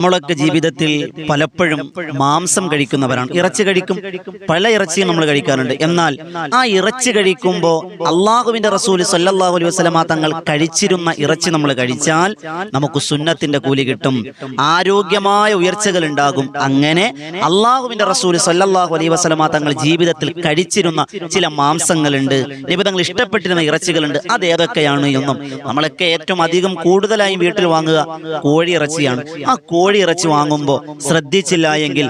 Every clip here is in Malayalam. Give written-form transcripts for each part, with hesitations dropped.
നമ്മളൊക്കെ ജീവിതത്തിൽ പലപ്പോഴും മാംസം കഴിക്കുന്നവരാണ്. ഇറച്ചി കഴിക്കും, പല ഇറച്ചിയും നമ്മൾ കഴിക്കാറുണ്ട്. എന്നാൽ ആ ഇറച്ചി കഴിക്കുമ്പോൾ അള്ളാഹുവിന്റെ റസൂൽ സല്ലല്ലാഹു അലൈഹി വസല്ലമ തങ്ങൾ കഴിച്ചിരുന്ന ഇറച്ചി നമ്മൾ കഴിച്ചാൽ നമുക്ക് സുന്നത്തിന്റെ കൂലി കിട്ടും, ആരോഗ്യമായ ഉയർച്ചകൾ ഉണ്ടാകും. അങ്ങനെ അള്ളാഹുവിന്റെ റസൂൽ സല്ലല്ലാഹു അലൈഹി വസല്ലമ തങ്ങൾ ജീവിതത്തിൽ കഴിച്ചിരുന്ന ചില മാംസങ്ങളുണ്ട്, നബി തങ്ങൾ ഇഷ്ടപ്പെട്ടിരുന്ന ഇറച്ചികളുണ്ട്. അത് ഏതൊക്കെയാണ് എന്നും നമ്മളൊക്കെ ഏറ്റവും അധികം കൂടുതലായും വീട്ടിൽ വാങ്ങുക കോഴി ഇറച്ചിയാണ്. ആ കോഴി ഇറച്ചി വാങ്ങുമ്പോൾ ശ്രദ്ധിച്ചില്ല എങ്കിൽ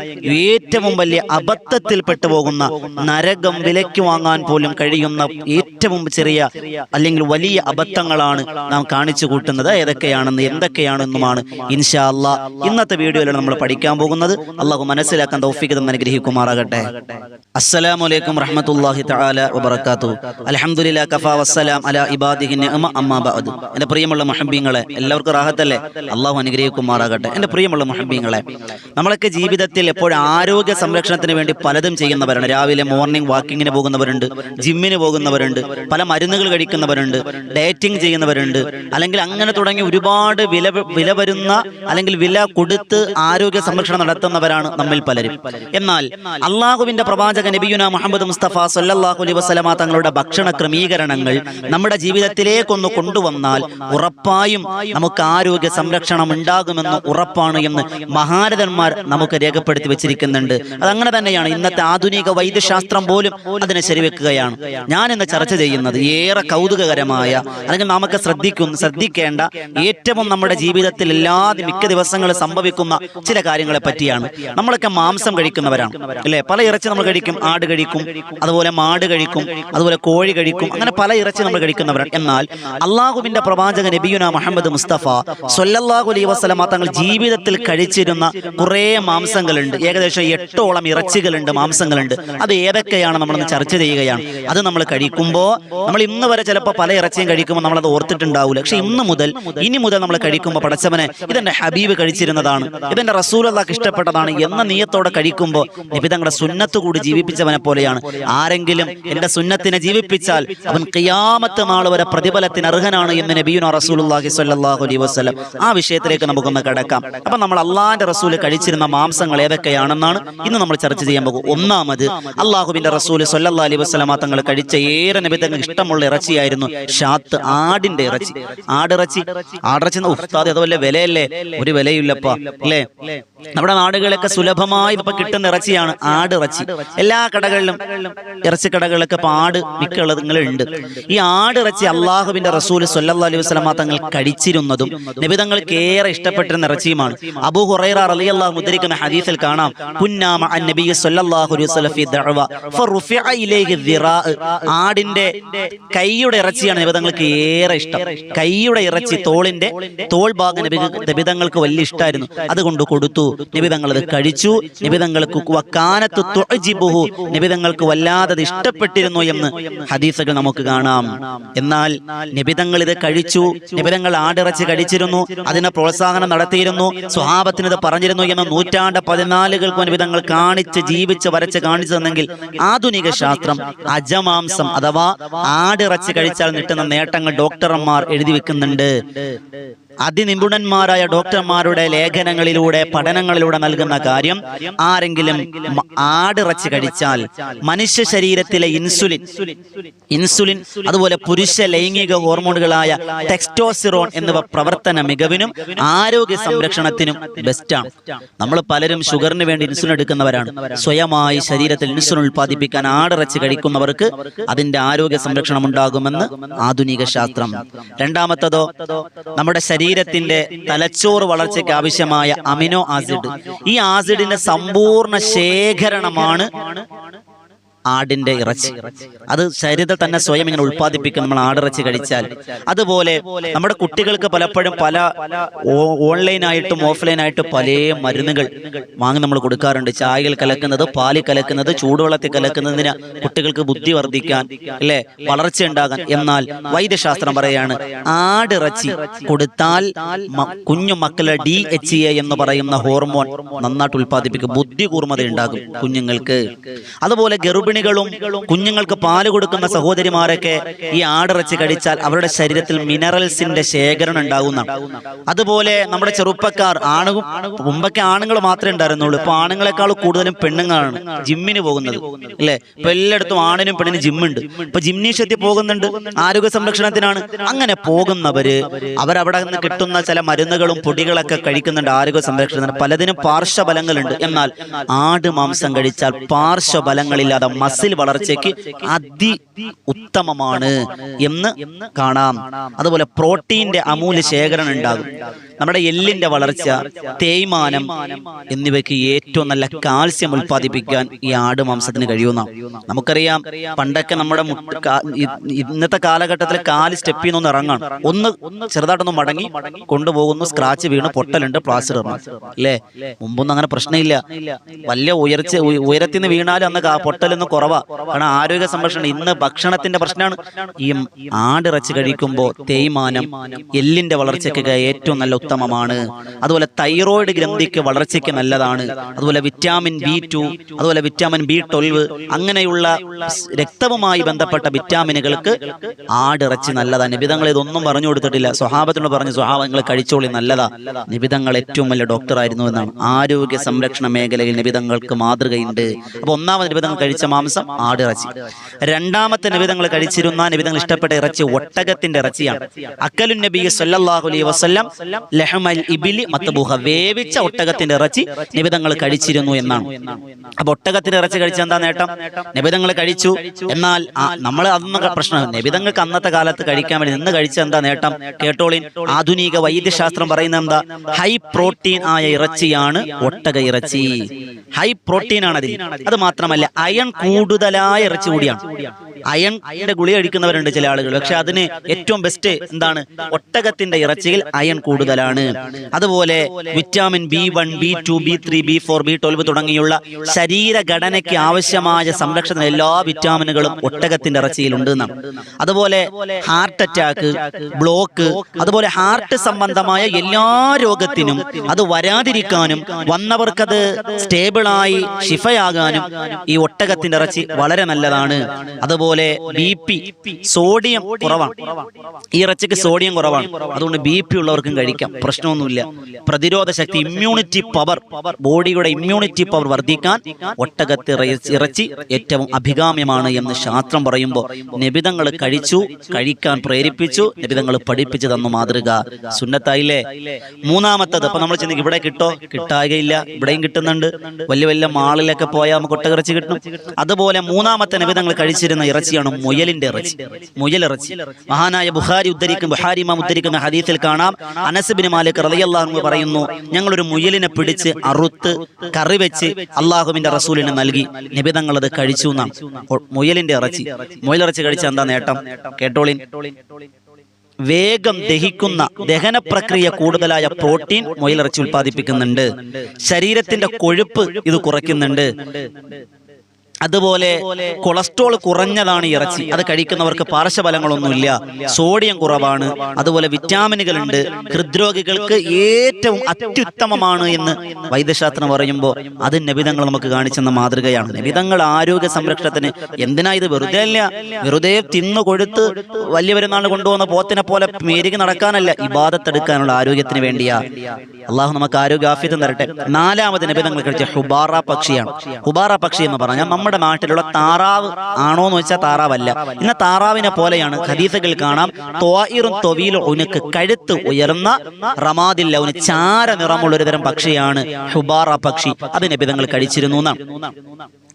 ഏറ്റവും വലിയ അബദ്ധത്തിൽ പെട്ടുപോകുന്ന, നരകം വിലയ്ക്ക് വാങ്ങാൻ പോലും കഴിയുന്ന ഏറ്റവും ചെറിയ അല്ലെങ്കിൽ വലിയ അബദ്ധങ്ങളാണ് നാം കാണിച്ചു കൂട്ടുന്നത്. ഏതൊക്കെയാണെന്ന് എന്തൊക്കെയാണെന്നുമാണ് ഇൻഷാ അല്ലാഹ് ഇന്നത്തെ വീഡിയോയിലാണ് നമ്മൾ പഠിക്കാൻ പോകുന്നത്. അള്ളാഹു മനസ്സിലാക്കാൻ തൗഫീഖ് തന്ന് അനുഗ്രഹിക്കുമാറാകട്ടെ. അസ്സലാമു അലൈക്കും റഹ്മത്തുള്ളാഹി തആല വബറകാതുഹു. അൽഹംദുലില്ലാഹി കഫാ വസ്സലാം അലാ ഇബാദിഹി നിഅമ അമ്മാ ബഅദ്. എൻ്റെ പ്രിയമുള്ള മുഹബ്ബീങ്ങളെ, എല്ലാവർക്കും റാഹത്തല്ലേ? അള്ളാഹു അനുഗ്രഹിക്കുമാറാകട്ടെ. എൻ്റെ പ്രിയമുള്ള മുഹബ്ബീങ്ങളെ, നമ്മളൊക്കെ ജീവിതത്തിൽ എപ്പോഴും ആരോഗ്യ സംരക്ഷണത്തിന് വേണ്ടി പലതും ചെയ്യുന്നവരാണ്. രാവിലെ മോർണിംഗ് വാക്കിങ്ങിന് പോകുന്നവരുണ്ട്, ജിമ്മിന് പോകുന്നവരുണ്ട്, പല മരുന്നുകൾ കഴിക്കുന്നവരുണ്ട്, ഡയറ്റിംഗ് ചെയ്യുന്നവരുണ്ട്, അല്ലെങ്കിൽ അങ്ങനെ തുടങ്ങി ഒരുപാട് വില വരുന്ന അല്ലെങ്കിൽ വില കൊടുത്ത് ആരോഗ്യ സംരക്ഷണം നടത്തുന്നവരാണ് നമ്മിൽ പലരും. എന്നാൽ അള്ളാഹുവിന്റെ പ്രവാചകൻ നബിയുനാ മുഹമ്മദ് മുസ്തഫ സല്ലല്ലാഹു അലൈഹി വസല്ലമ തങ്ങളുടെ ഭക്ഷണ ക്രമീകരണങ്ങൾ നമ്മുടെ ജീവിതത്തിലേക്കൊന്ന് കൊണ്ടുവന്നാൽ ഉറപ്പായും നമുക്ക് ആരോഗ്യ സംരക്ഷണം ഉണ്ടാകുമെന്ന് ഉറപ്പാണ് എന്ന് മഹാരഥന്മാർ നമുക്ക് രേഖപ്പെടുത്തി വെച്ചിരിക്കുന്നുണ്ട്. അതങ്ങനെ തന്നെയാണ്. ഇന്നത്തെ ആധുനിക വൈദ്യശാസ്ത്രം പോലും അതിനെ ശരിവെക്കുകയാണ്. ഞാൻ ഇന്ന് ചർച്ച ചെയ്യുന്നത് ഏറെ കൗതുകകരമായ അല്ലെങ്കിൽ നമുക്ക് ശ്രദ്ധിക്കേണ്ട ഏറ്റവും നമ്മുടെ ജീവിതത്തിൽ മിക്ക ദിവസങ്ങളിൽ സംഭവിക്കുന്ന ചില കാര്യങ്ങളെ പറ്റിയാണ്. നമ്മളൊക്കെ മാംസം കഴിക്കുന്നവരാണ് അല്ലെ? പല ഇറച്ചി നമ്മൾ കഴിക്കും. ആട് കഴിക്കും, അതുപോലെ മാട് കഴിക്കും, അതുപോലെ കോഴി കഴിക്കും, അങ്ങനെ പല ഇറച്ചി നമ്മൾ കഴിക്കുന്നവരാണ്. എന്നാൽ അള്ളാഹുവിന്റെ പ്രവാചകൻ നബിയുനാ മുഹമ്മദ് മുസ്തഫ സ്വല്ലല്ലാഹു അലൈഹി വസല്ലമ തങ്ങൾ ജീവിതത്തിൽ കഴിച്ചിരുന്ന കുറേ മാംസങ്ങളുണ്ട്. ഏകദേശം 8ഓളം ഇറച്ചികളുണ്ട്, മാംസങ്ങളുണ്ട്. അത് ഏതൊക്കെയാണ് നമ്മളൊന്ന് ചർച്ച ചെയ്യുകയാണ്. അത് നമ്മൾ കഴിക്കുമ്പോൾ, നമ്മൾ ഇന്ന് വരെ ചിലപ്പോൾ പല ഇറച്ചിയും കഴിക്കുമ്പോൾ നമ്മളത് ഓർത്തിട്ടുണ്ടാവില്ല. പക്ഷെ ഇനി മുതൽ നമ്മൾ കഴിക്കുമ്പോൾ പടച്ചവനെ ഇതെന്റെ ഹബീബ് കഴിച്ചിരുന്നതാണ്, ഇതെന്റെ റസൂലുള്ളാഹിക്ക് ഇഷ്ടപ്പെട്ടതാണ് എന്ന നിയത്തോടെ കഴിക്കുമ്പോൾ നബി തങ്ങളുടെ സുന്നത്ത് കൂടി ജീവിപ്പിച്ചവനെ പോലെയാണ്. ആരെങ്കിലും എന്റെ സുന്നത്തിനെ ജീവിപ്പിച്ചാൽ അവൻ ഖിയാമത്ത് നാൾ വരെ പ്രതിഫലത്തിന് അർഹനാണ് എന്ന് നബിയുനാ റസൂലുള്ളാഹി സ്വല്ലല്ലാഹു അലൈഹി വസല്ലം. ആ വിഷയത്തിലേക്ക് നമുക്കൊന്ന് കടക്കാം. അപ്പൊ നമ്മൾ അള്ളാഹിന്റെ റസൂൽ കഴിച്ചിരുന്ന മാംസങ്ങൾ ഏതൊക്കെയാണെന്നാണ് ഇന്ന് നമ്മൾ ചർച്ച ചെയ്യാൻ പോകും. ഒന്നാമത്, അള്ളാഹുവിന്റെ റസൂൽ സ്വല്ലല്ലാഹു അലൈഹി വസല്ലമ തങ്ങൾ കഴിച്ച ഏറെ നബി തങ്ങൾക്ക് ഇഷ്ടമുള്ള ഇറച്ചിയായിരുന്നു ഷാത്ത്, ആടിന്റെ ഇറച്ചി. ആടിറച്ചി ഉസ്താദ് അതുപോലെ വിലയല്ലേ? ഒരു വിലയില്ലപ്പാ അല്ലേ? നമ്മുടെ നാടുകളിലൊക്കെ സുലഭമായി ഇപ്പൊ കിട്ടുന്ന ഇറച്ചിയാണ് ആടിറച്ചി. എല്ലാ കടകളിലും, ഇറച്ചി കടകളിലൊക്കെ ഇപ്പൊ ആട് മിക്കുള്ളതുങ്ങളുണ്ട്. ഈ ആടിറച്ചി അള്ളാഹുവിന്റെ റസൂൽ സ്വല്ലല്ലാഹു അലൈഹി വസല്ലമ തങ്ങൾ കഴിച്ചിരുന്നതും നബി തങ്ങൾക്ക് ഏറെ ഇഷ്ടപ്പെട്ടിരുന്ന ഇറച്ചിയുമാണ്. അബൂ ഹുറൈറ റളിയല്ലാഹു ഉദ്ധരിക്കുന്ന ഹദീസിൽ കാണാം, കുന്നാ മഅൻ നബി സ്വല്ലല്ലാഹു അലൈഹി വസല്ലം ഫി ദഅവ ഫറുഫിഅ ഇലൈഹി ദിറാ. ആടിന്റെ കൈയുടെ ഇറച്ചിയാണ് നബി തങ്ങൾക്ക് ഏറെ ഇഷ്ടം. കൈയുടെ ഇറച്ചി, തോൾ ഭാഗം നബി തങ്ങൾക്ക് വലിയ ഇഷ്ടമായിരുന്നു. അതുകൊണ്ട് കൊടുത്തു. നബി തങ്ങൾ അത് കഴിച്ചു. നബി തങ്ങൾക്ക് വകാനത്തു തുഅജിബുഹു, നബി തങ്ങൾക്ക് വല്ലാതെ ഇഷ്ടപ്പെട്ടിരുന്നു എന്ന് ഹദീസുകൾ നമുക്ക് കാണാം. എന്നാൽ നബി തങ്ങൾ ഇത് കഴിച്ചു, നബി തങ്ങൾ ആടിറച്ചി കഴിച്ചിരുന്നു, അതിനെ പ്രോത്സാഹനം നടത്തിയിരുന്നു, സ്വഹാബത്തിന് ഇത് പറഞ്ഞിരുന്നു എന്ന് 14 നബി തങ്ങൾ ജീവിച്ച് വരച്ച് കാണിച്ചു തന്നെങ്കിൽ ആധുനിക ശാസ്ത്രം അജമാംസം അഥവാ ആടിറച്ചി കഴിച്ചാൽ കിട്ടുന്ന നേട്ടങ്ങൾ ഡോക്ടർമാർ എഴുതി വെക്കുന്നുണ്ട്. അതിനിപുണന്മാരായ ഡോക്ടർമാരുടെ ലേഖനങ്ങളിലൂടെ, പഠനങ്ങളിലൂടെ നൽകുന്ന കാര്യം, ആരെങ്കിലും ആടിറച്ചി കഴിച്ചാൽ മനുഷ്യ ശരീരത്തിലെ ഇൻസുലിൻ അതുപോലെ പുരുഷ ലൈംഗിക ഹോർമോണുകളായ ടെസ്റ്റോസ്റ്റിറോൺ എന്നിവ പ്രവർത്തന മികവിനും ആരോഗ്യ സംരക്ഷണത്തിനും ബെസ്റ്റാണ്. നമ്മൾ പലരും ഷുഗറിന് വേണ്ടി ഇൻസുലിൻ എടുക്കുന്നവരാണ്. സ്വയമായി ശരീരത്തിൽ ഇൻസുലിൻ ഉൽപ്പാദിപ്പിക്കാൻ ആടിറച്ചി കഴിക്കുന്നവർക്ക് അതിന്റെ ആരോഗ്യ സംരക്ഷണം ഉണ്ടാകുമെന്ന് ആധുനിക ശാസ്ത്രം. രണ്ടാമത്തതോ, നമ്മുടെ ശരീരത്തിന്റെ തലച്ചോറ് വളർച്ചയ്ക്ക് ആവശ്യമായ അമിനോ ആസിഡ്, ഈ ആസിഡിന്റെ സമ്പൂർണ്ണ ശേഖരണമാണ് ആടിന്റെ ഇറച്ചി. അത് ശരീരത്തിൽ തന്നെ സ്വയം ഇങ്ങനെ ഉൽപ്പാദിപ്പിക്കും നമ്മൾ ആടിറച്ചി കഴിച്ചാൽ. അതുപോലെ നമ്മുടെ കുട്ടികൾക്ക് പലപ്പോഴും പല ഓൺലൈനായിട്ടും ഓഫ്ലൈനായിട്ടും പല മരുന്നുകൾ വാങ്ങി നമ്മൾ കൊടുക്കാറുണ്ട്. ചായയിൽ കലക്കുന്നത്, പാലിൽ കലക്കുന്നത്, ചൂടുവെള്ളത്തിൽ കലക്കുന്നതിന് കുട്ടികൾക്ക് ബുദ്ധി വർദ്ധിക്കാൻ, അല്ലെ, വളർച്ച ഉണ്ടാകാൻ. എന്നാൽ വൈദ്യശാസ്ത്രം പറയാണ്, ആടിറച്ചി കൊടുത്താൽ കുഞ്ഞു മക്കളെ DHA എന്ന് പറയുന്ന ഹോർമോൺ നന്നായിട്ട് ഉൽപ്പാദിപ്പിക്കും, ബുദ്ധി കൂർമ്മത ഉണ്ടാകും കുഞ്ഞുങ്ങൾക്ക്. അതുപോലെ ഗർഭിണി ഗർഭിണികളും കുഞ്ഞുങ്ങൾക്ക് പാല് കൊടുക്കുന്ന സഹോദരിമാരൊക്കെ ഈ ആടിറച്ചി കഴിച്ചാൽ അവരുടെ ശരീരത്തിൽ മിനറൽസിന്റെ ശേഖരണം ഉണ്ടാകുന്നതാണ്. അതുപോലെ നമ്മുടെ ചെറുപ്പക്കാർ മുമ്പൊക്കെ ആണുങ്ങൾ മാത്രമേ ഉണ്ടായിരുന്നുള്ളൂ. ഇപ്പൊ ആണുങ്ങളെക്കാൾ കൂടുതലും പെണ്ണുങ്ങളാണ് ജിമ്മിന് പോകുന്നത്, അല്ലെ? ഇപ്പൊ എല്ലായിടത്തും ആണിനും പെണ്ണിനും ജിമ്മുണ്ട്. ഇപ്പൊ ജിംനേഷ്യത്തിൽ പോകുന്നുണ്ട്, ആരോഗ്യ സംരക്ഷണത്തിനാണ്. അങ്ങനെ പോകുന്നവര് അവരവിടെ നിന്ന് കിട്ടുന്ന ചില മരുന്നുകളും പൊടികളൊക്കെ കഴിക്കുന്നുണ്ട് ആരോഗ്യ സംരക്ഷണത്തിന്. പലതിനും പാർശ്വഫലങ്ങളുണ്ട്. എന്നാൽ ആട് മാംസം കഴിച്ചാൽ പാർശ്വഫലങ്ങളില്ലാതെ മസിൽ വളർച്ചയ്ക്ക് ഉത്തമമാണ് എന്ന് കാണാം. അതുപോലെ പ്രോട്ടീന്റെ അമൂല്യ ശേഖരണം ഉണ്ടാകും. നമ്മുടെ എല്ലിന്റെ വളർച്ച, തേയ്മാനം എന്നിവയ്ക്ക് ഏറ്റവും നല്ല കാൽസ്യം ഉൽപ്പാദിപ്പിക്കാൻ ഈ ആട് മാംസത്തിന് കഴിയുന്ന. നമുക്കറിയാം, പണ്ടൊക്കെ നമ്മുടെ ഇന്നത്തെ കാലഘട്ടത്തിൽ കാല് സ്റ്റെപ്പിൽ നിന്നൊന്ന് ഇറങ്ങാണ്, ഒന്ന് ചെറുതായിട്ടൊന്ന് മടങ്ങി കൊണ്ടുപോകുന്നു, സ്ക്രാച്ച് വീണ് പൊട്ടലുണ്ട്, പ്ലാസ്റ്റർ ഇറങ്ങും, അല്ലേ? മുമ്പൊന്നും അങ്ങനെ പ്രശ്നമില്ല. വലിയ ഉയരത്തിൽ നിന്ന് വീണാലും അന്ന് പൊട്ടലൊന്നും കുറവാ. കാരണം ആരോഗ്യ സംരക്ഷണം. ഇന്ന് ഭക്ഷണത്തിന്റെ പ്രശ്നമാണ്. ഈ ആടിറച്ചി കഴിക്കുമ്പോൾ തേയ്മാനം, എല്ലിന്റെ വളർച്ചയ്ക്ക് ഏറ്റവും നല്ല ഉത്തമമാണ്. അതുപോലെ തൈറോയിഡ് ഗ്രന്ഥിക്ക് വളർച്ചയ്ക്ക് നല്ലതാണ്. അതുപോലെ വിറ്റാമിൻ B2, അതുപോലെ വിറ്റാമിൻ B12, അങ്ങനെയുള്ള രക്തവുമായി ബന്ധപ്പെട്ട വിറ്റാമിനുകൾക്ക് ആടിറച്ചി നല്ലതാണ്. നിബിതങ്ങൾ ഇതൊന്നും പറഞ്ഞു കൊടുത്തിട്ടില്ല. സ്വഹാബത്തിനോട് പറഞ്ഞു, സ്വഹാബങ്ങൾ കഴിച്ചോളി, നല്ലതാ. നിബിതങ്ങൾ ഏറ്റവും വലിയ ഡോക്ടറായിരുന്നു എന്നാണ്. ആരോഗ്യ സംരക്ഷണ മേഖലയിൽ നിബിതങ്ങൾക്ക് മാതൃകയുണ്ട്. അപ്പൊ ഒന്നാമത് നിബിതങ്ങൾ കഴിച്ച മാംസം ആടിറച്ചി. രണ്ടാമത്തെ നിബിതങ്ങൾ കഴിച്ചിരുന്ന, നിബിതങ്ങൾ ഇഷ്ടപ്പെട്ട ഇറച്ചി ഒട്ടകത്തിന്റെ ഇറച്ചിയാണ്. അക്കലുൻ നബി സല്ലല്ലാഹു അലൈഹി വസല്ലം ലഹ്മൽ ഇബ്ലി മത്ബൂഹ, വേവിച്ച ഒട്ടകത്തിന്റെ ഇറച്ചി നിബിതങ്ങൾ കഴിച്ചിരുന്നു എന്നാണ്. അപ്പൊ ഒട്ടകത്തിന്റെ ഇറച്ചി കഴിച്ച എന്താ നേട്ടം? നിബിതങ്ങൾ കഴിച്ചു. എന്നാൽ നമ്മൾ അതൊന്നും പ്രശ്നം. നിബിതങ്ങൾക്ക് അന്നത്തെ കാലത്ത് കഴിക്കാൻ വേണ്ടി നിന്ന് കഴിച്ച എന്താ നേട്ടം? കേട്ടോളിൻ. ആധുനിക വൈദ്യശാസ്ത്രം പറയുന്ന എന്താ? ഹൈ പ്രോട്ടീൻ ആയ ഇറച്ചിയാണ് ഒട്ടക ഇറച്ചി. ഹൈ പ്രോട്ടീൻ ആണ് അതിൽ. അത് മാത്രമല്ല അയൺ കൂടുതലായ ഇറച്ചി കൂടിയാണ്. അയണിന്റെ ഗുളിക കഴിക്കുന്നവരുണ്ട് ചില ആളുകൾ. പക്ഷെ അതിന് ഏറ്റവും ബെസ്റ്റ് എന്താണ്? ഒട്ടകത്തിന്റെ ഇറച്ചിയിൽ അയൺ കൂടുതലാണ്. അതുപോലെ vitamin B1, B2, B3, B4, B12 തുടങ്ങിയുള്ള ശരീരഘടനയ്ക്ക് ആവശ്യമായ സംരക്ഷണ എല്ലാ വിറ്റാമിനുകളും ഒട്ടകത്തിന്റെ ഇറച്ചിയിൽ ഉണ്ട് എന്നാണ്. അതുപോലെ ഹാർട്ട് അറ്റാക്ക്, ബ്ലോക്ക്, അതുപോലെ ഹാർട്ട് സംബന്ധമായ എല്ലാ രോഗത്തിനും അത് വരാതിരിക്കാനും വന്നവർക്കത് സ്റ്റേബിളായി ശിഫയാകാനും ഈ ഒട്ടകത്തിന്റെ ഇറച്ചി വളരെ നല്ലതാണ്. അതുപോലെ BP, സോഡിയം കുറവാണ്. ഈ ഇറച്ചിക്ക് സോഡിയം കുറവാണ്. അതുകൊണ്ട് BP ഉള്ളവർക്കും കഴിക്കാം, പ്രശ്നമൊന്നുമില്ല. പ്രതിരോധ ശക്തി, ഇമ്മ്യൂണിറ്റി പവർ, ബോഡിയുടെ ഇമ്മ്യൂണിറ്റി പവർ വർദ്ധിക്കാൻ ഒട്ടകത്തെ ഇറച്ചി ഏറ്റവും അഭികാമ്യമാണ് എന്ന് ശാസ്ത്രം പറയുമ്പോൾ നിബിതങ്ങൾ കഴിക്കാൻ പ്രേരിപ്പിച്ചു, നിബിതങ്ങൾ പഠിപ്പിച്ചു തന്നു. മാതൃക സുന്നത്തായില്ലേ? മൂന്നാമത്തത്, അപ്പൊ നമ്മൾ ചിന്തിക്കും ഇവിടെ കിട്ടാകയില്ല, ഇവിടെയും കിട്ടുന്നുണ്ട്. വലിയ വലിയ മാളിലൊക്കെ പോയാൽ നമുക്ക് ഒട്ടകിറച്ചി കിട്ടും. അതുപോലെ മൂന്നാമത്തെ നിബിതങ്ങൾ കഴിച്ചിരുന്ന ഇറച്ചിയാണ് മുയലിന്റെ ഇറച്ചി, മുയലിറച്ചി. മഹാനായ ബുഖാരി ഇമാം ഉദ്ധരിക്കുന്ന ഹദീസിൽ കാണാം, അനസ് ബിൻ മാലിക് റളിയല്ലാഹു അൻഹു പറയുന്നു, ഞങ്ങളൊരു മുയലിനെ പിടിച്ച് അറുത്ത് കറി വെച്ച് അള്ളാഹുവിന്റെ റസൂലിന് നൽകി. നിബിതങ്ങൾ അത് കഴിച്ചു എന്നാണ്. മുയലിന്റെ ഇറച്ചി, മുയലിറച്ചി കഴിച്ച എന്താ നേട്ടം? കേട്ടോളിൻ. വേഗം ദഹിക്കുന്ന ദഹന പ്രക്രിയ കൂടുതലായ പ്രോട്ടീൻ മുയലിറച്ചി ഉൽപ്പാദിപ്പിക്കുന്നുണ്ട്. ശരീരത്തിന്റെ കൊഴുപ്പ് ഇത് കുറയ്ക്കുന്നുണ്ട്. അതുപോലെ കൊളസ്ട്രോൾ കുറഞ്ഞതാണ് ഇറച്ചി. അത് കഴിക്കുന്നവർക്ക് പാർശ്വഫലങ്ങളൊന്നുമില്ല. സോഡിയം കുറവാണ്. അതുപോലെ വിറ്റാമിനുകളുണ്ട്. ഹൃദ്രോഗികൾക്ക് ഏറ്റവും അത്യുത്തമമാണ് എന്ന് വൈദ്യശാസ്ത്രം പറയുമ്പോൾ അത് നബിതങ്ങൾ നമുക്ക് കാണിച്ചെന്ന മാതൃകയാണ്. നബിതങ്ങൾ ആരോഗ്യ സംരക്ഷണത്തിന് എന്തിനാ ഇത്? വെറുതെ അല്ല, വെറുതെ തിന്നു കൊഴുത്ത് വലിയ പെരുന്നാൾ കൊണ്ടുപോകുന്ന പോത്തിനെ പോലെ മേരിക്ക് നടക്കാനല്ല, ഇബാദത്തെടുക്കാനുള്ള ആരോഗ്യത്തിന് വേണ്ടിയാ. അള്ളാഹു നമുക്ക് ആരോഗ്യാഫ്യത തരട്ടെ. നാലാമത് നബിതങ്ങൾ കഴിച്ച ഹുബാറ പക്ഷിയാണ്. ഹുബാറ പക്ഷി എന്ന് പറഞ്ഞാൽ നമ്മുടെ നാട്ടിലുള്ള താറാവ് ആണോ എന്ന് വെച്ചാൽ താറാവല്ല. ഇന്ന് താറാവിനെ പോലെയാണ്. ഹദീസുകൾ കാണാം, ത്വായിറുൻ ത്വീലു ഉനക്ക്, കഴുത്ത് ഉയർന്ന, റമാദിൽ ലൗന്, ചാര നിറമുള്ള ഒരു തരം പക്ഷിയാണ് ഹുബാറ പക്ഷി. അത് നബിതങ്ങൾ കഴിച്ചിരുന്നു എന്നാണ്.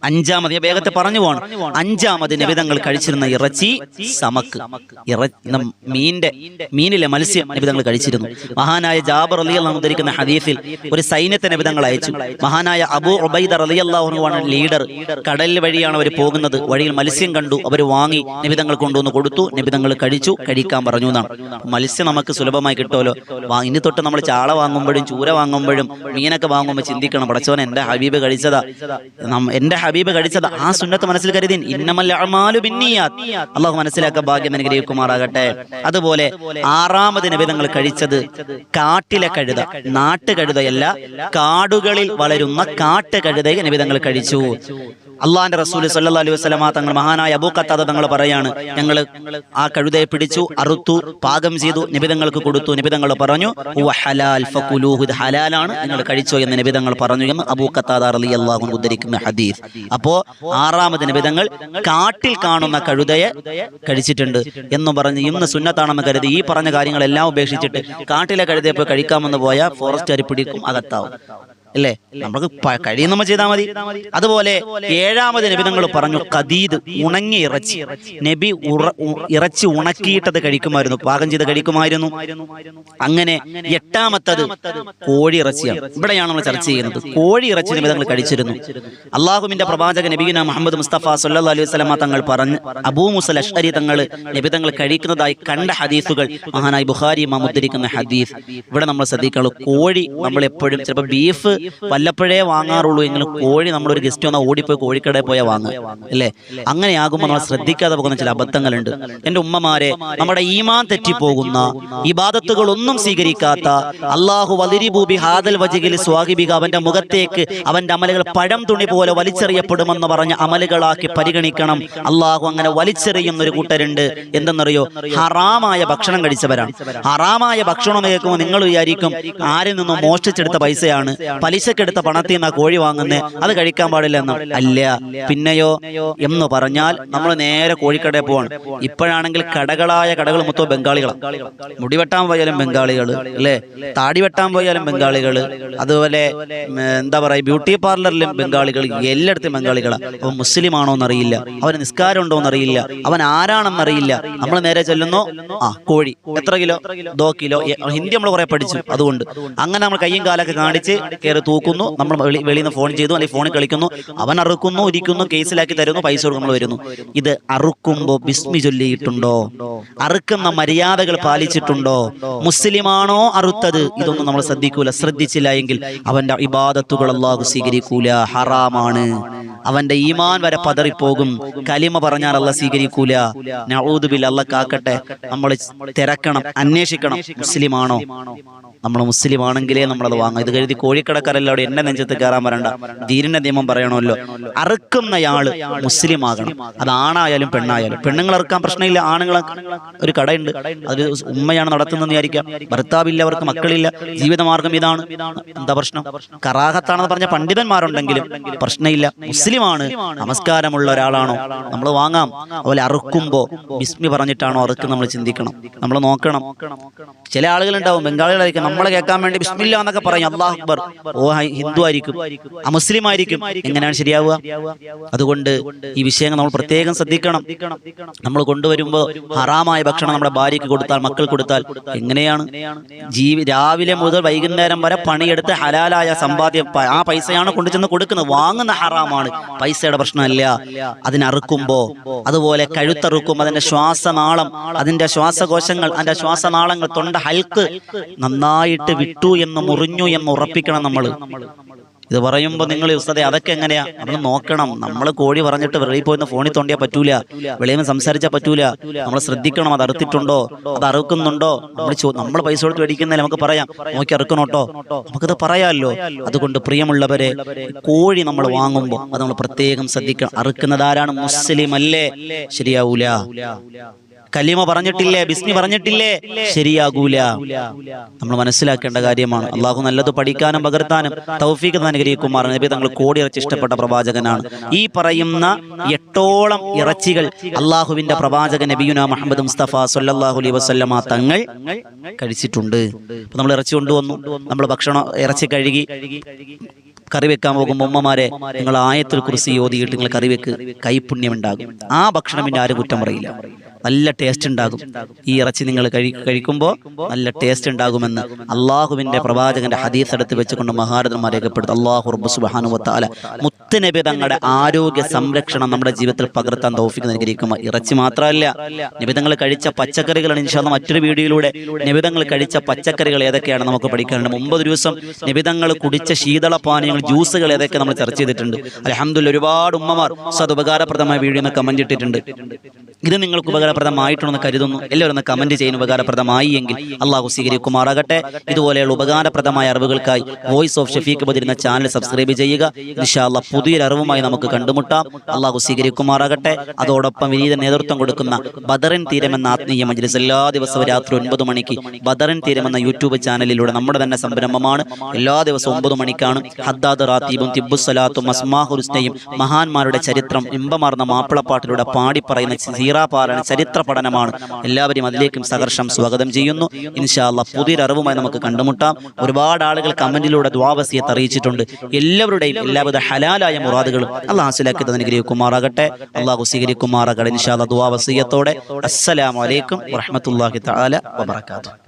അഞ്ചാമത്, വേഗത്തെ പറഞ്ഞു പോകണം. അഞ്ചാമത് നബിതങ്ങൾ കഴിച്ചിരുന്ന ഇറച്ചി സമക്ക്, മീനിലെ മത്സ്യം നബിതങ്ങൾ കഴിച്ചിരുന്നു. മഹാനായ ജാബിർ റളിയല്ലാഹു അൻഹു ഉദ്ധരിക്കുന്ന ഹദീസിൽ ഒരു സൈന്യത്തെ നബിതങ്ങൾ അയച്ചു. മഹാനായ അബൂ ഉബൈദ റളിയല്ലാഹു അൻഹു ആണ് ലീഡർ. കടൽ വഴിയാണ് അവർ പോകുന്നത്. വഴിയിൽ മത്സ്യം കണ്ടു, അവർ വാങ്ങി നബിതങ്ങൾ കൊണ്ടുവന്ന് കൊടുത്തു. നബിതങ്ങൾ കഴിച്ചു, കഴിക്കാൻ പറഞ്ഞു എന്നാണ്. മത്സ്യം നമുക്ക് സുലഭമായി കിട്ടുമല്ലോ. ഇനി തൊട്ട് നമ്മൾ ചാള വാങ്ങുമ്പോഴും ചൂര വാങ്ങുമ്പോഴും മീനൊക്കെ വാങ്ങുമ്പോൾ ചിന്തിക്കണം, പടച്ചോൻ എന്റെ ഹബീബ് കഴിച്ചതാ, എന്റെ ഹബീബ് കഴിച്ചത്. ആ സുന്നത്ത് മനസ്സിൽ കരുതി ഇന്നമൽ അഅ്മാലു ബിന്നിയാത്ത്. അല്ലാഹു മനസ്സിലാക്കാൻ ഭാഗ്യം അനുഗ്രഹിക്കുമാറാകട്ടെ. അതുപോലെ ആറാമത് നബിതങ്ങൾ കഴിച്ചത് കാട്ടിലെ കഴുത, നാട്ടുകഴുതയല്ല, കാടുകളിൽ വളരുന്ന കാട്ടുകഴുതയെ നബിതങ്ങൾ കഴിച്ചു. അള്ളാന്റെ റസൂൽ സല്ലല്ലാഹു അലൈഹി വസല്ലമ തങ്ങൾ മഹാനായ അബൂ ഖത്താദ തങ്ങൾ പറയാണ്, ഞങ്ങൾ ആ കഴുതയെ പിടിച്ചു, അറുത്തു, പാകം ചെയ്തു, നബി തങ്ങൾക്ക് കൊടുത്തു. നബി തങ്ങൾ പറഞ്ഞു ഹുവ ഹലാൽ ഫകുലൂഹു, ഇത് ഹലാലാണ്, നിങ്ങൾ കഴിച്ചോ എന്ന് നബി തങ്ങൾ പറഞ്ഞു എന്ന് അബൂ ഖത്താദ റളിയല്ലാഹു അൻഹു ഉദ്ധരിക്കുന്ന ഹദീസ്. അപ്പോ ആറാമത് നബി തങ്ങൾ കാട്ടിൽ കാണുന്ന കഴുതയെ കഴിച്ചിട്ടുണ്ട് എന്ന് പറഞ്ഞ് ഇന്ന് സുന്നത്താണെന്ന് കരുതി ഈ പറഞ്ഞ കാര്യങ്ങളെല്ലാം ഉപേക്ഷിച്ചിട്ട് കാട്ടിലെ കഴുതയെ പോയി കഴിക്കാമെന്ന് പോയാൽ ഫോറസ്റ്റുകാർ പിടിക്കും, അകത്താവും. അല്ലേ? നമുക്ക് കഴിയുന്ന നമ്മൾ ചെയ്താൽ മതി. അതുപോലെ ഏഴാമത് നബി തങ്ങൾ പറഞ്ഞു ഖദീദ്, ഉണങ്ങിയ ഇറച്ചി. നബി ഇറച്ചി ഉണക്കിയിട്ടത് കഴിക്കുമായിരുന്നു, പാകം ചെയ്ത് കഴിക്കുമായിരുന്നു. അങ്ങനെ എട്ടാമത്തത് കോഴി ഇറച്ചിയാണ്. ഇവിടെയാണ് നമ്മൾ ചർച്ച ചെയ്യുന്നത്. കോഴി ഇറച്ചി നബി തങ്ങൾ കഴിച്ചിരുന്നു. അള്ളാഹുവിന്റെ പ്രവാചകൻ നബിയുനാ മുഹമ്മദ് മുസ്തഫ സല്ലല്ലാഹു അലൈഹി വസല്ലമ തങ്ങൾ പറഞ്ഞു, അബൂ മൂസ അശ്അരി തങ്ങൾ നബി തങ്ങൾ കഴിക്കുന്നതായി കണ്ട ഹദീസുകൾ മഹാനായി ബുഖാരി ഇമാം ഉദ്ധരിക്കുന്ന ഹദീസ്. ഇവിടെ നമ്മൾ ശ്രദ്ധിക്കാനുള്ളൂ, കോഴി നമ്മൾ എപ്പോഴും, ചിലപ്പോൾ ബീഫ് വല്ലപ്പോഴേ വാങ്ങാറുള്ളൂ എങ്കിലും കോഴി നമ്മളൊരു ഗസ്റ്റ് വന്നാൽ ഓടിപ്പോയി കോഴിക്കടയിൽ പോയാൽ വാങ്ങുക, അല്ലേ? അങ്ങനെയാകുമ്പോൾ നമ്മൾ ശ്രദ്ധിക്കാതെ പോകുന്ന ചില അബദ്ധങ്ങളുണ്ട്. എൻ്റെ ഉമ്മമാരെ, നമ്മുടെ ഈമാൻ തെറ്റിപ്പോകുന്ന, ഇബാദത്തുകളൊന്നും സ്വീകരിക്കാത്ത, അല്ലാഹു വദിരിബു ബിഹാദൽ വജ്ഹിൽ സ്വാഹിബിക, അവന്റെ മുഖത്തേക്ക് അവന്റെ അമലുകൾ പഴം തുണി പോലെ വലിച്ചെറിയപ്പെടുമെന്ന് പറഞ്ഞ അമലുകളാക്കി പരിഗണിക്കണം. അല്ലാഹു അങ്ങനെ വലിച്ചെറിയുന്ന ഒരു കൂട്ടരുണ്ട്. എന്തെന്നറിയോ? ഹറാമായ ഭക്ഷണം കഴിച്ചവരാണ്. ഹറാമായ ഭക്ഷണം കേൾക്കുമ്പോൾ നിങ്ങൾ വിചാരിക്കും ആരിൽ നിന്നും മോഷ്ടിച്ചെടുത്ത പൈസയാണ്, പലിശക്കെടുത്ത പണത്തിൽ നിന്നാ കോഴി വാങ്ങുന്നേ, അത് കഴിക്കാൻ പാടില്ല എന്ന്. അല്ല, പിന്നെയോ എന്ന് പറഞ്ഞാൽ നമ്മൾ നേരെ കോഴിക്കടയിൽ പോവാണ്. ഇപ്പോഴാണെങ്കിൽ കടകളായ കടകൾ മൊത്തം ബംഗാളികളാണ്. മുടി വെട്ടാൻ പോയാലും ബംഗാളികൾ, അല്ലേ? താടി വെട്ടാൻ പോയാലും ബംഗാളികൾ, അതുപോലെ എന്താ പറയുക, ബ്യൂട്ടി പാർലറിലും ബംഗാളികൾ, എല്ലായിടത്തും ബംഗാളികളാണ്. അവൻ മുസ്ലിം ആണോ എന്നറിയില്ല, അവന് നിസ്കാരം ഉണ്ടോ എന്നറിയില്ല, അവൻ ആരാണെന്നറിയില്ല. നമ്മൾ നേരെ ചെല്ലുന്നു, കോഴി എത്ര കിലോ, 2 കിലോ. ഹിന്ദി നമ്മൾ കുറെ പഠിച്ചു, അതുകൊണ്ട് അങ്ങനെ നമ്മൾ കയ്യും കാലൊക്കെ കാണിച്ച് കയറി തൂക്കുന്നു. നമ്മൾ വെളിയിൽ നിന്ന് ഫോൺ ചെയ്തു, അല്ലെങ്കിൽ ഫോണിൽ കളിക്കുന്നു. അവൻ അറുക്കുന്നു, ഇരിക്കുന്നു, കേസിലാക്കി തരുന്നു, പൈസ കൊടുക്കും, നമ്മൾ വരുന്നു. ഇത് അറുക്കുമ്പോൾ ബിസ്മി ചൊല്ലിയിട്ടുണ്ടോ? അറുക്കുന്ന മര്യാദകൾ പാലിച്ചിട്ടുണ്ടോ? മുസ്ലിമാണോ അറുത്തത്? ഇതൊന്നും നമ്മൾ ശ്രദ്ധിക്കൂല. ശ്രദ്ധിച്ചില്ല എങ്കിൽ അവന്റെ ഇബാദത്തുകൾ അല്ലാഹു സ്വീകരിക്കൂല, ഹറാമാണ്. അവന്റെ ഈമാൻ വരെ പതറിപ്പോകും. കലിമ പറഞ്ഞാൽ അല്ലാഹ് സ്വീകരിക്കൂല. നഊദു ബില്ലാഹ്, അല്ലാഹ് കാക്കട്ടെ. നമ്മൾ തിരക്കണം, അന്വേഷിക്കണം, മുസ്ലിമാണോ? നമ്മൾ മുസ്ലിം ആണെങ്കിലേ നമ്മളത് വാങ്ങും. ഇത് കരുതി കോഴിക്കടക്കാരെല്ലാം എന്നെ നെഞ്ചത്ത് കയറാൻ വരണ്ട. ദീനിന്റെ നിയമം പറയണമല്ലോ. അറുക്കുന്നയാള് മുസ്ലിം ആകണം. അത് ആണായാലും പെണ്ണായാലും. പെണ്ണുങ്ങൾ അറുക്കാൻ പ്രശ്നമില്ല. ആണുങ്ങൾ ഒരു കടയുണ്ട്, അത് ഉമ്മയാണ് നടത്തുന്നതെന്ന് വിചാരിക്കാം. ഭർത്താവില്ല, അവർക്ക് മക്കളില്ല, ജീവിതമാർഗം ഇതാണ്. എന്താ പ്രശ്നം? കറാഹത്താണെന്ന് പറഞ്ഞ പണ്ഡിതന്മാരുണ്ടെങ്കിലും പ്രശ്നമില്ല. മുസ്ലിമാണ്, നമസ്കാരമുള്ള ഒരാളാണോ, നമ്മൾ വാങ്ങാം. അതുപോലെ അറുക്കുമ്പോ ബിസ്മി പറഞ്ഞിട്ടാണോ അറുക്ക്, നമ്മൾ ചിന്തിക്കണം, നമ്മൾ നോക്കണം. ചില ആളുകളുണ്ടാവും, ബംഗാളികളായിരിക്കും, നമ്മളെ കേൾക്കാൻ വേണ്ടി ബിസ്മില്ലാ എന്നൊക്കെ പറയും, അല്ലാഹു അക്ബർ. ഹിന്ദു ആയിരിക്കും, അമുസ്ലിം ആയിരിക്കും. എങ്ങനെയാണ് ശരിയാവുക? അതുകൊണ്ട് ഈ വിഷയങ്ങൾ നമ്മൾ പ്രത്യേകം ശ്രദ്ധിക്കണം. നമ്മൾ കൊണ്ടുവരുമ്പോൾ ഹറാമായ ഭക്ഷണം നമ്മുടെ ഭാര്യയ്ക്ക് കൊടുത്താൽ, മക്കൾ കൊടുത്താൽ എങ്ങനെയാണ്? രാവിലെ മുതൽ വൈകുന്നേരം വരെ പണിയെടുത്ത് ഹലാലായ സമ്പാദ്യം, ആ പൈസയാണ് കൊണ്ടുചെന്ന് കൊടുക്കുന്നത്. വാങ്ങുന്ന ഹറാമാണ്, പൈസയുടെ പ്രശ്നമല്ല. അതിനറുക്കുമ്പോ, അതുപോലെ കഴുത്തറുക്കും, അതിന്റെ ശ്വാസനാളം, അതിന്റെ ശ്വാസകോശങ്ങൾ, അതിന്റെ ശ്വാസനാളങ്ങൾ, തൊണ്ട ഹൽക്ക് നന്നായിട്ട് വിട്ടു എന്ന്, മുറിഞ്ഞു എന്ന് ഉറപ്പിക്കണം നമ്മൾ. ഇത് പറയുമ്പോൾ നിങ്ങൾ ഉസ്താദേ അതൊക്കെ എങ്ങനെയാ? നമ്മൾ നോക്കണം. നമ്മൾ കോഴി പറഞ്ഞിട്ട് വെളിയിൽ പോയി ഫോണിൽ തോണ്ടിയാൽ പറ്റൂല, വെളിയിൽ നിന്ന് സംസാരിച്ചാൽ പറ്റൂല. നമ്മൾ ശ്രദ്ധിക്കണം, അത് അറുത്തിട്ടുണ്ടോ, അത് അറുക്കുന്നുണ്ടോ. നമ്മൾ പൈസ കൊടുത്ത് മേടിക്കുന്നില്ല, നമുക്ക് പറയാം നോക്കി അറുക്കണോട്ടോ, നമുക്കത് പറയാമല്ലോ. അതുകൊണ്ട് പ്രിയമുള്ളവരെ, കോഴി നമ്മൾ വാങ്ങുമ്പോൾ അത് നമ്മൾ പ്രത്യേകം ശ്രദ്ധിക്കണം. അറുക്കുന്നത് ആരാണ്? മുസ്ലിം അല്ലേ? ശരിയാവൂല. കലിമ പറഞ്ഞിട്ടില്ലേ, ബിസ്മി പറഞ്ഞിട്ടില്ലേ, ശരിയാകൂല. നമ്മൾ മനസ്സിലാക്കേണ്ട കാര്യമാണ്. അള്ളാഹു നല്ലത് പഠിക്കാനും പകർത്താനും തൗഫീഖ് അനുഗ്രഹിക്കുമാർ. നബി തങ്ങൾ കോടിയിറച്ചി ഇഷ്ടപ്പെട്ട പ്രവാചകനാണ്. ഈ പറയുന്ന 8ഓളം ഇറച്ചികൾ അള്ളാഹുവിന്റെ പ്രവാചകൻ നബിയുനാ മുഹമ്മദ് മുസ്തഫ സല്ലല്ലാഹു അലൈഹി വസല്ലമ തങ്ങൾ കഴിച്ചിട്ടുണ്ട്. അപ്പൊ നമ്മൾ ഇറച്ചി കൊണ്ടുവന്നു, നമ്മൾ ഇറച്ചി കഴുകി കറി വെക്കാൻ പോകുമ്പോൾ ഉമ്മമാരെ, നിങ്ങൾ ആയത്തുൽ കുർസി ഓതിയിട്ട് നിങ്ങൾ കറി വെക്ക്, കൈപുണ്യം ഉണ്ടാകും. ആ ഭക്ഷണം പിന്നെ ആരും കുറ്റം പറയില്ല, നല്ല ടേസ്റ്റ് ഉണ്ടാകും. ഈ ഇറച്ചി നിങ്ങൾ കഴിക്കുമ്പോൾ നല്ല ടേസ്റ്റ് ഉണ്ടാകുമെന്ന് അള്ളാഹുവിന്റെ പ്രവാചകന്റെ ഹദീസ് എടുത്ത് വെച്ചുകൊണ്ട് മഹാരഥന്മാർ രേഖപ്പെടുത്തും. അല്ലാഹു റബ്ബ് സുബ്ഹാനഹു വ തആല മുത്തുനബി തങ്ങളുടെ ആരോഗ്യ സംരക്ഷണം നമ്മുടെ ജീവിതത്തിൽ പകർത്താൻ തൗഫീഖ് അനുഗ്രഹിക്കും. ഇറച്ചി മാത്രമല്ല, നബി തങ്ങൾ കഴിച്ച പച്ചക്കറികളാണ്. ഇൻഷാ അല്ലാഹ് മറ്റൊരു വീഡിയോയിലൂടെ നബി തങ്ങൾ കഴിച്ച പച്ചക്കറികൾ ഏതൊക്കെയാണ് നമുക്ക് പഠിക്കാനുണ്ട്. 9 ദിവസം നബി തങ്ങൾ കുടിച്ച ശീതളപാനീയങ്ങൾ, ജ്യൂസുകൾ ഏതൊക്കെ നമ്മൾ ചർച്ച ചെയ്തിട്ടുണ്ട്. അൽഹംദുലില്ലാഹ് ഒരുപാട് ഉമ്മമാർ അത് ഉപകാരപ്രദമായ വീഡിയോ കമന്റ് ഇട്ടിട്ടുണ്ട്. ഇത് നിങ്ങൾക്ക് ഉപകാരപ്രദം ഉപകാരപ്രദമായിട്ടുണ്ടെന്ന് കരുതുന്നു. എല്ലാവരും ഒന്ന് കമന്റ് ചെയ്യുന്ന ഉപകാരപ്രദമായി എങ്കിൽ അള്ളാഹു സ്വീകരിക്കുമാറാകട്ടെ. ഇതുപോലെയുള്ള ഉപകാരപ്രദമായ അറിവുകൾക്കായി വോയിസ് ഓഫ് ഷഫീഖ് ബദർ എന്ന ചാനൽ സബ്സ്ക്രൈബ് ചെയ്യുക. ഇൻഷാ അല്ലാഹ് പുതിയൊരു അറിവുമായി നമുക്ക് കണ്ടുമുട്ടാം. അള്ളാഹു സ്വീകരിക്കുമാറാകട്ടെ. അതോടൊപ്പം വിനീത നേതൃത്വം കൊടുക്കുന്ന ബദറിൻ തീരം എന്ന ആത്മീയ മജ്ലിസ് എല്ലാ ദിവസവും രാത്രി 9 മണിക്ക് ബദറിൻ തീരം എന്ന യൂട്യൂബ് ചാനലിലൂടെ നമ്മുടെ തന്നെ സംരംഭമാണ്. എല്ലാ ദിവസവും 9 മണിക്കാണ് ഹദ്ദാദ് റാത്തീബും തിബ്ബുസ്സലാത്തും അസ്മാഹുൽ ഹുസ്നയും മഹാന്മാരുടെ ചരിത്രം ഇമ്പമാർന്ന മാപ്പിളപ്പാട്ടിലൂടെ പാടിപ്പറയുന്ന സീറാപാരായണ ചരിത്ര പഠനമാണ്. എല്ലാവരും അതിലേക്കും സഹർഷം സ്വാഗതം ചെയ്യുന്നു. ഇൻഷാ അല്ലാഹ് പുതിയൊരു അറിവുമായി നമുക്ക് കണ്ടുമുട്ടാം. ഒരുപാട് ആളുകൾ കമന്റിലൂടെ ദുആവസിയത്ത് അറിയിച്ചിട്ടുണ്ട്. എല്ലാവരുടെയും എല്ലാവിധ ഹലാലായ മുറാദുകളും അല്ലാഹു ഹാസിലാക്കി അനുഗ്രഹിക്കുമാറാകട്ടെ. അല്ലാഹു സ്വീകരിക്കുമാറാകട്ടെ. ഇൻഷാ അല്ലാഹ് ദുആവസിയത്തോടെ അസ്സലാമു അലൈക്കും വറഹ്മത്തുള്ളാഹി തആല വബറകാതുഹു.